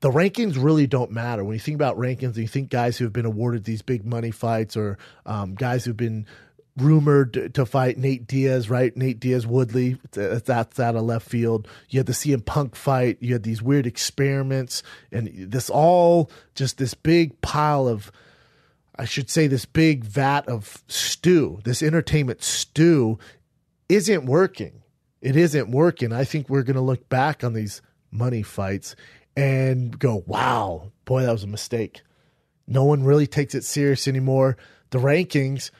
the rankings really don't matter. When you think about rankings and you think guys who have been awarded these big money fights or guys who've been rumored to fight Nate Diaz, right? Nate Diaz Woodley, that's out of left field. You had the CM Punk fight. You had these weird experiments and this big pile of, I should say, this big vat of stew, this entertainment stew isn't working. It isn't working. I think we're going to look back on these money fights and go, wow, boy, that was a mistake. No one really takes it serious anymore. The rankings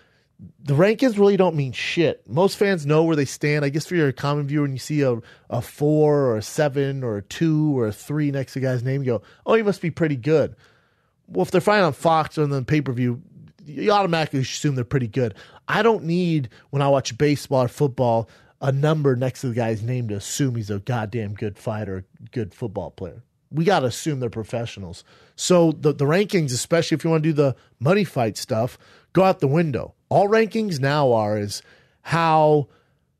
really don't mean shit. Most fans know where they stand. I guess if you're a common viewer and you see a 4 or a 7 or a 2 or a 3 next to the guy's name, you go, oh, he must be pretty good. Well, if they're fighting on Fox or then pay-per-view, you automatically assume they're pretty good. I don't need, when I watch baseball or football, a number next to the guy's name to assume he's a goddamn good fighter, good football player. We got to assume they're professionals. So the rankings, especially if you want to do the money fight stuff, go out the window. All rankings now is how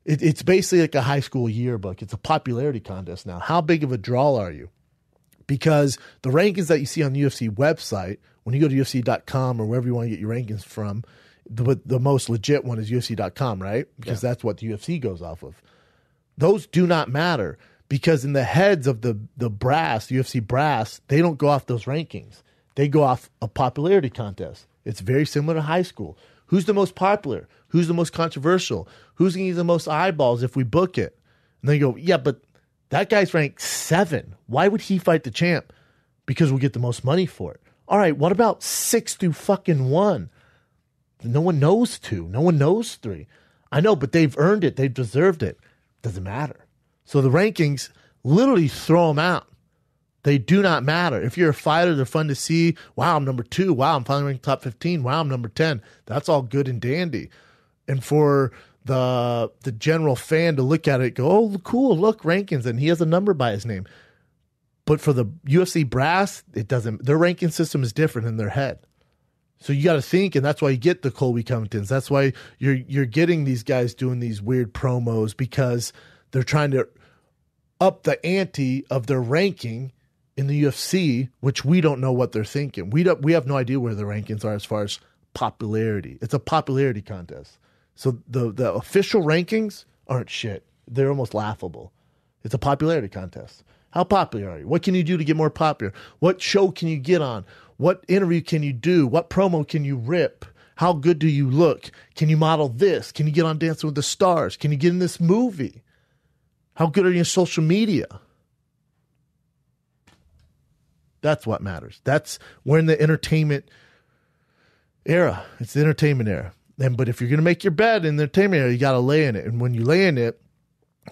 it's basically like a high school yearbook. It's a popularity contest now. How big of a draw are you? Because the rankings that you see on the UFC website, when you go to UFC.com or wherever you want to get your rankings from, the most legit one is UFC.com, right? Because that's what the UFC goes off of. Those do not matter. Because in the heads of the brass, the UFC brass, they don't go off those rankings. They go off a popularity contest. It's very similar to high school. Who's the most popular? Who's the most controversial? Who's going to get the most eyeballs if we book it? And then you go, yeah, but that guy's ranked 7. Why would he fight the champ? Because we'll get the most money for it. All right, what about 6 through fucking 1? No one knows 2. No one knows 3. I know, but they've earned it. They've deserved it. Doesn't matter. So the rankings, literally throw them out. They do not matter. If you're a fighter, they're fun to see. Wow, I'm number 2. Wow, I'm finally ranked top 15. Wow, I'm number 10. That's all good and dandy. And for the general fan to look at it and go, oh, cool, look, rankings, and he has a number by his name. But for the UFC brass, it doesn't. Their ranking system is different in their head. So you got to think, and that's why you get the Colby Covingtons. That's why you're getting these guys doing these weird promos because they're trying to up the ante of their ranking in the UFC, which we don't know what they're thinking. We have no idea where the rankings are as far as popularity. It's a popularity contest. So the official rankings aren't shit. They're almost laughable. It's a popularity contest. How popular are you? What can you do to get more popular? What show can you get on? What interview can you do? What promo can you rip? How good do you look? Can you model this? Can you get on Dancing with the Stars? Can you get in this movie? How good are you in social media? That's what matters. We're in the entertainment era. It's the entertainment era. But if you're going to make your bet in the entertainment era, you got to lay in it. And when you lay in it,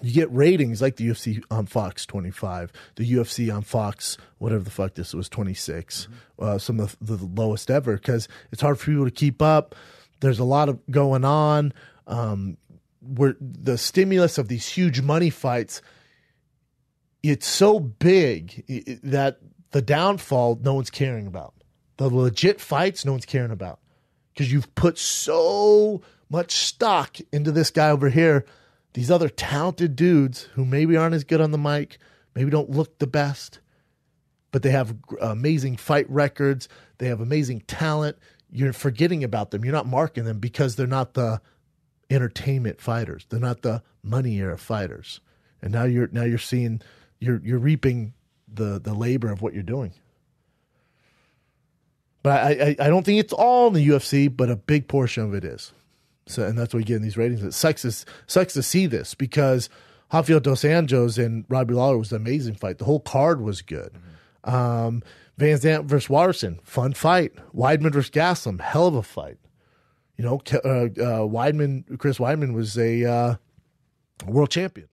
you get ratings like the UFC on Fox 25, the UFC on Fox, whatever the fuck this was, 26, some of the lowest ever, because it's hard for people to keep up. There's a lot of going on. Where the stimulus of these huge money fights, it's so big that the downfall no one's caring about. The legit fights no one's caring about because you've put so much stock into this guy over here. These other talented dudes who maybe aren't as good on the mic, maybe don't look the best, but they have amazing fight records. They have amazing talent. You're forgetting about them. You're not marking them because they're not the entertainment fighters. They're not the money era fighters. And now you're seeing you're reaping the labor of what you're doing. But I don't think it's all in the UFC, but a big portion of it is. So, and that's what we get in these ratings. It sucks to see this because Rafael Dos Anjos and Robbie Lawler was an amazing fight. The whole card was good. Van Zandt versus Watterson, fun fight. Weidman versus Gaslam, hell of a fight. You know, Chris Weidman was a world champion.